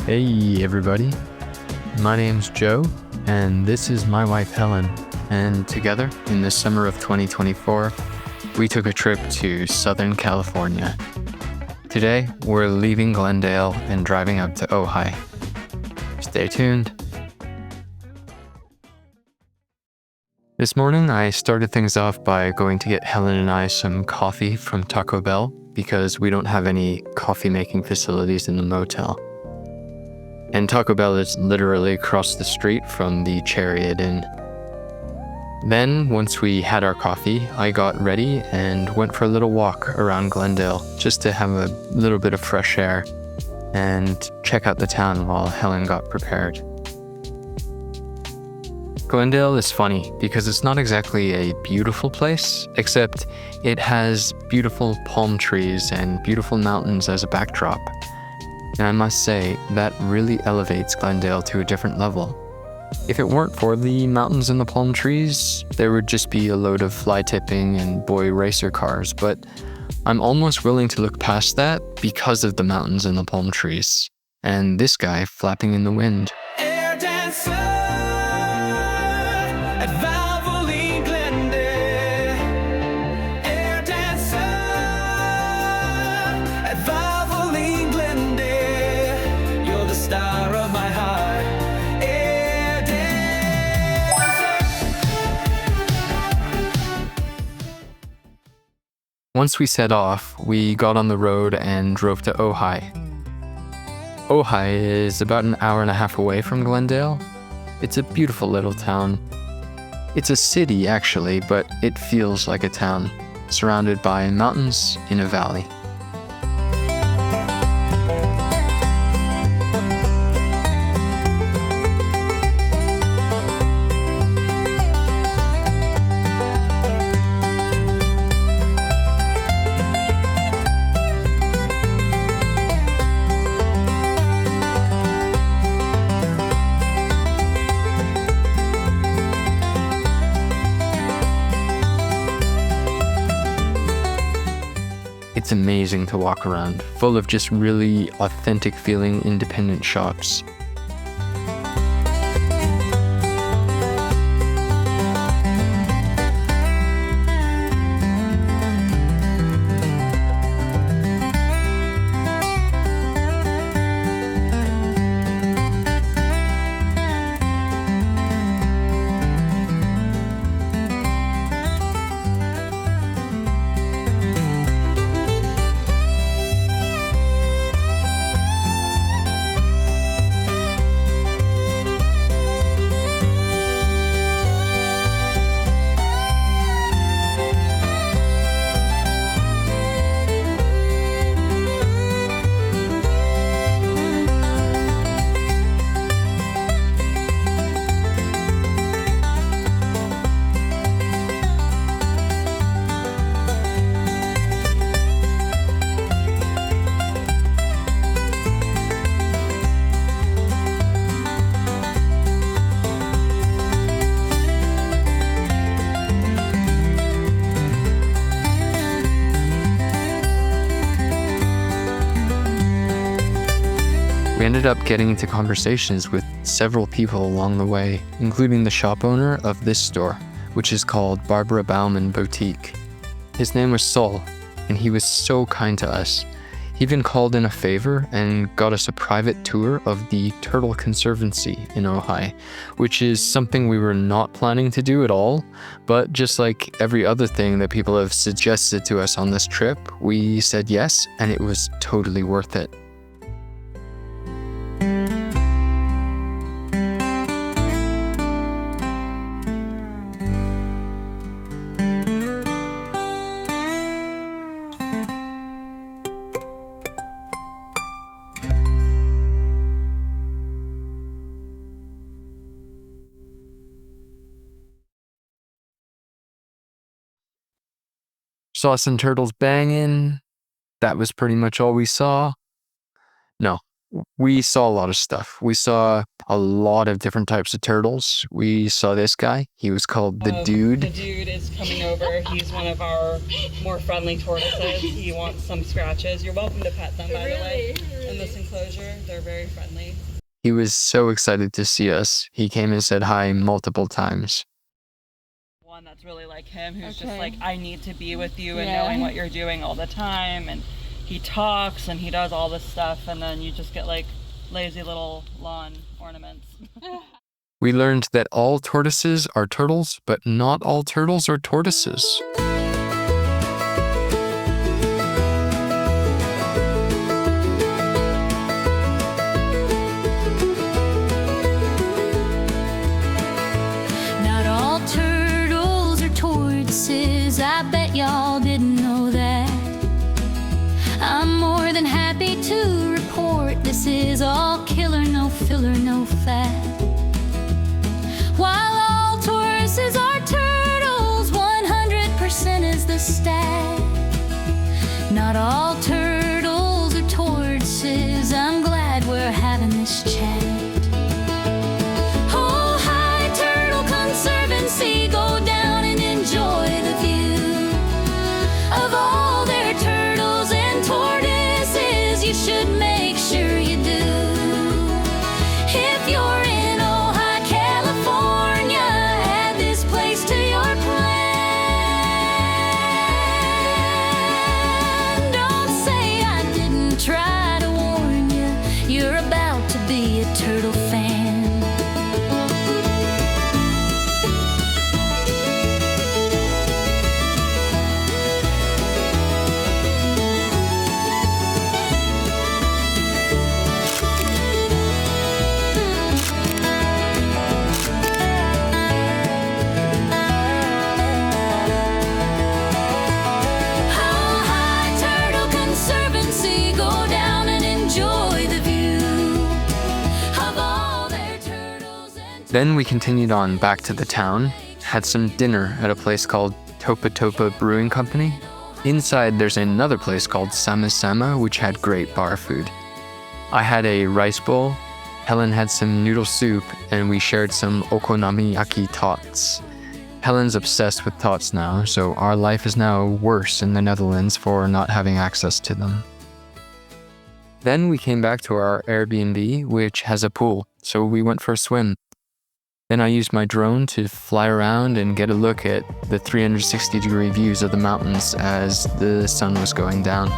Hey everybody, my name's Joe, and this is my wife Helen, and together, in the summer of 2024, we took a trip to Southern California. Today, we're leaving Glendale and driving up to Ojai. Stay tuned. This morning, I started things off by going to get Helen and I some coffee from Taco Bell because we don't have any coffee-making facilities in the motel. And Taco Bell is literally across the street from the Chariot Inn. Then, once we had our coffee, I got ready and went for a little walk around Glendale just to have a little bit of fresh air and check out the town while Helen got prepared. Glendale is funny because it's not exactly a beautiful place, except it has beautiful palm trees and beautiful mountains as a backdrop. And I must say, that really elevates Glendale to a different level. If it weren't for the mountains and the palm trees, there would just be a load of fly tipping and boy racer cars, but I'm almost willing to look past that because of the mountains and the palm trees. And this guy flapping in the wind. Air dancer at Valvoline, Glendale. Air dancer at Valvoline, Glendale. You're the star of my heart. Air dancer. Once we set off, we got on the road and drove to Ojai. Ojai is about an hour and a half away from Glendale. It's a beautiful little town. It's a city, actually, but it feels like a town, surrounded by mountains in a valley. It's amazing to walk around, full of just really authentic feeling independent shops. We ended up getting into conversations with several people along the way, including the shop owner of this store, which is called Barbara Balman Boutique. His name was Saul, and he was so kind to us. He even called in a favor and got us a private tour of the Turtle Conservancy in Ojai, which is something we were not planning to do at all, but just like every other thing that people have suggested to us on this trip, we said yes, and it was totally worth it. Saw some turtles banging. That was pretty much all we saw. No, We saw a lot of stuff. We saw a lot of different types of turtles. We saw this guy. He was called the Dude. The Dude is coming over. He's one of our more friendly tortoises. He wants some scratches. You're welcome to pet them, by the way. In this enclosure, they're very friendly. He was so excited to see us. He came and said hi multiple times. One that's really like him, who's just like, I need to be with you and knowing what you're doing all the time. And he talks and he does all this stuff, and then you just get like lazy little lawn ornaments. We learned that all tortoises are turtles, but not all turtles are tortoises. Not all turtles are tortoises. I bet y'all didn't know that. I'm more than happy to report this is all killer, no filler, no fat. While all tortoises are turtles, 100% is the stat. Not all turtles are tortoises. I'm glad we're having this chat. Ojai, Turtle Conservancy, go down and enjoy the view of all their turtles and tortoises. You should make sure you do. If you're in Ojai, California, add this place to your plan. Don't say I didn't try to warn you. You're about to be a turtle fan. Ojai, Turtle Conservancy, go down and enjoy the view of all their turtles and Then we continued on back to the town, had some dinner at a place called Topa Brewing Company. Inside there's another place called Sama, which had great bar food. I had a rice bowl, Helen had some noodle soup, and we shared some Okonomiyaki tots. Helen's obsessed with tots now, so our life is now worse in the Netherlands for not having access to them. Then we came back to our Airbnb, which has a pool, so we went for a swim. Then I used my drone to fly around and get a look at the 360-degree views of the mountains as the sun was going down.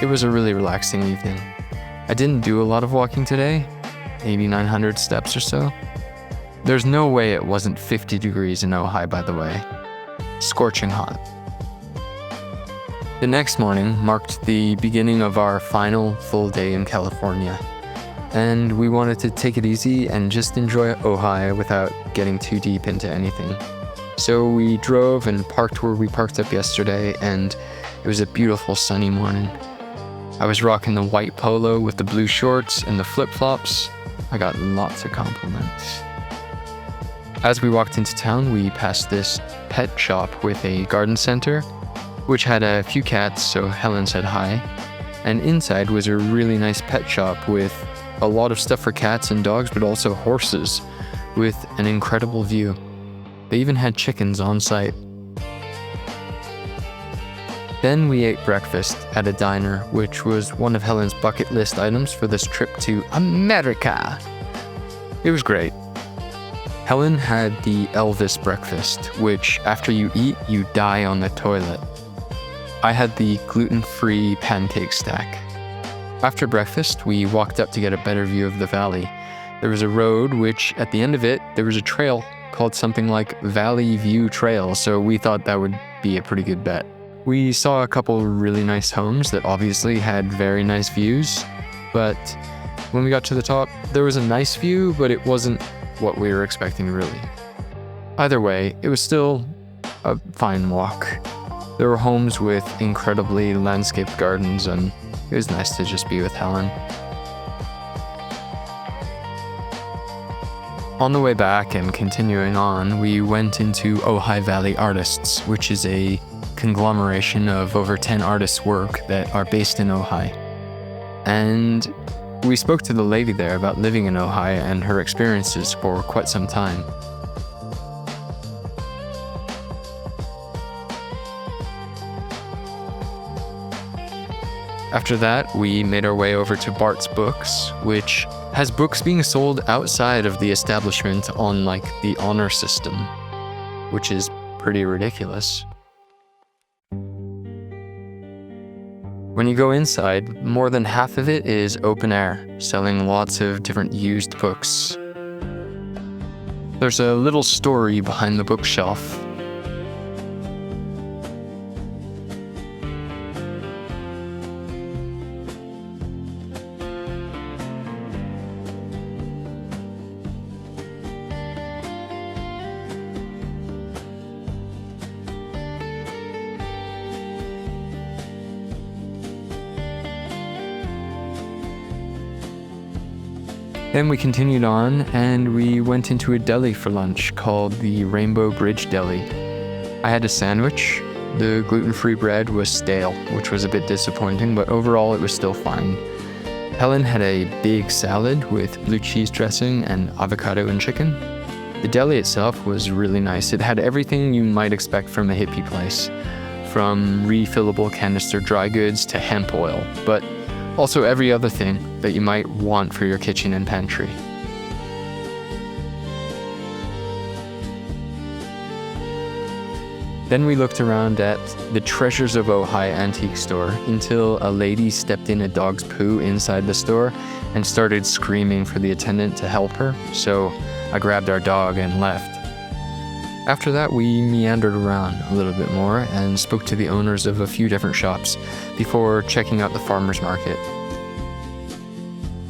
It was a really relaxing evening. I didn't do a lot of walking today, 8,900 steps or so. There's no way it wasn't 50 degrees in Ojai, by the way. Scorching hot. The next morning marked the beginning of our final full day in California, and we wanted to take it easy and just enjoy Ojai without getting too deep into anything. So we drove and parked where we parked up yesterday, and it was a beautiful sunny morning. I was rocking the white polo with the blue shorts and the flip-flops. I got lots of compliments. As we walked into town, we passed this pet shop with a garden center, which had a few cats, so Helen said hi. And inside was a really nice pet shop with a lot of stuff for cats and dogs, but also horses, with an incredible view. They even had chickens on site. Then we ate breakfast at a diner, which was one of Helen's bucket list items for this trip to America. It was great. Helen had the Elvis breakfast, which after you eat, you die on the toilet. I had the gluten-free pancake stack. After breakfast, we walked up to get a better view of the valley. There was a road, which at the end of it, there was a trail called something like Valley View Trail, so we thought that would be a pretty good bet. We saw a couple really nice homes that obviously had very nice views, but When we got to the top, there was a nice view, but it wasn't what we were expecting really. Either way, it was still a fine walk. There were homes with incredibly landscaped gardens, and it was nice to just be with Helen. On the way back and continuing on, we went into Ojai Valley Artists, which is a conglomeration of over 10 artists' work that are based in Ojai. And we spoke to the lady there about living in Ojai and her experiences for quite some time. After that, we made our way over to Bart's Books, which has books being sold outside of the establishment on like the honor system, which is pretty ridiculous. When you go inside, more than half of it is open air, selling lots of different used books. There's a little story behind the bookshelf. Then we continued on and we went into a deli for lunch called the Rainbow Bridge Deli. I had a sandwich. The gluten-free bread was stale, which was a bit disappointing, but overall it was still fine. Helen had a big salad with blue cheese dressing and avocado and chicken. The deli itself was really nice. It had everything you might expect from a hippie place, from refillable canister dry goods to hemp oil, but also every other thing that you might want for your kitchen and pantry. Then we looked around at the Treasures of Ojai antique store until a lady stepped in a dog's poo inside the store and started screaming for the attendant to help her, so I grabbed our dog and left. After that, we meandered around a little bit more and spoke to the owners of a few different shops before checking out the farmer's market.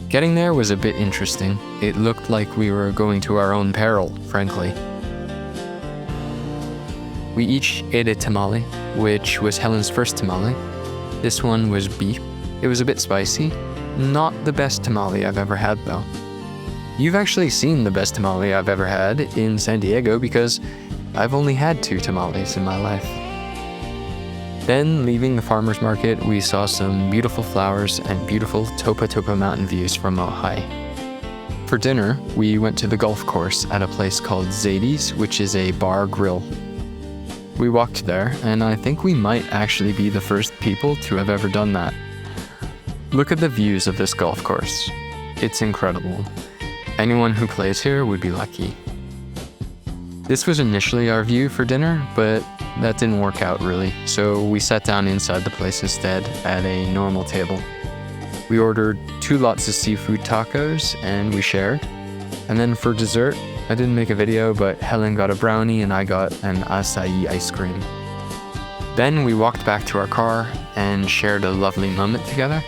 Getting there was a bit interesting. It looked like we were going to our own peril, frankly. We each ate a tamale, which was Helen's first tamale. This one was beef. It was a bit spicy. Not the best tamale I've ever had, though. You've actually seen the best tamale I've ever had in San Diego because I've only had 2 tamales in my life. Then, leaving the farmer's market, we saw some beautiful flowers and beautiful Topa mountain views from Ojai. For dinner, we went to the golf course at a place called Zadie's, which is a bar grill. We walked there, and I think we might actually be the first people to have ever done that. Look at the views of this golf course. It's incredible. Anyone who plays here would be lucky. This was initially our view for dinner, but that didn't work out really, so we sat down inside the place instead at a normal table. We ordered 2 lots of seafood tacos and we shared. And then for dessert, I didn't make a video, but Helen got a brownie and I got an acai ice cream. Then we walked back to our car and shared a lovely moment together.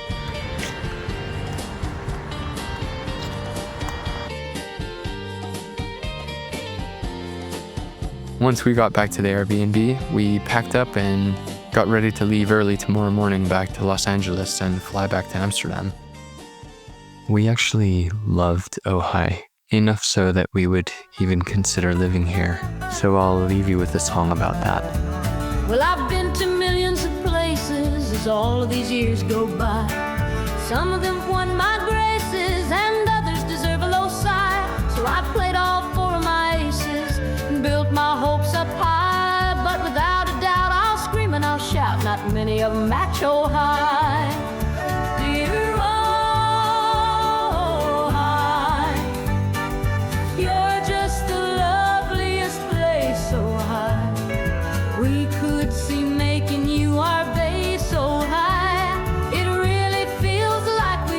Once we got back to the Airbnb, we packed up and got ready to leave early tomorrow morning back to Los Angeles and fly back to Amsterdam. We actually loved Ojai, enough so that we would even consider living here. So I'll leave you with a song about that. Well, I've been to millions of places as all of these years go by. Some of them won my graces and others deserve a low sigh. So I played all 4 of my aces and built my hopes up high. But without a doubt, I'll scream and I'll shout, not many of them match Ojai. Dear Ojai, you're just the loveliest place, Ojai. We could see making you our base, Ojai. It really feels like we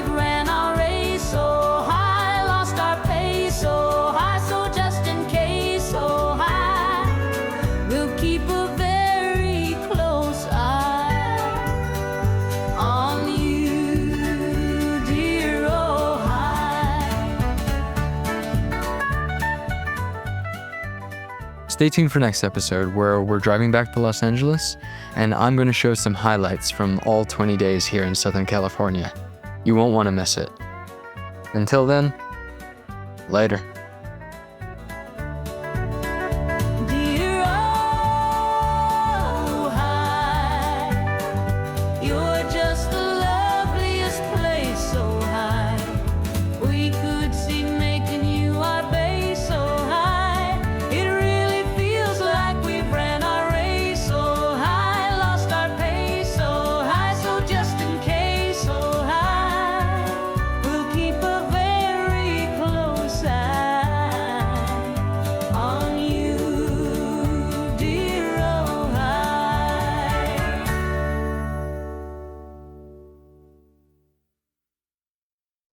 Stay tuned for next episode where we're driving back to Los Angeles and I'm going to show some highlights from all 20 days here in Southern California. You won't want to miss it. Until then, later.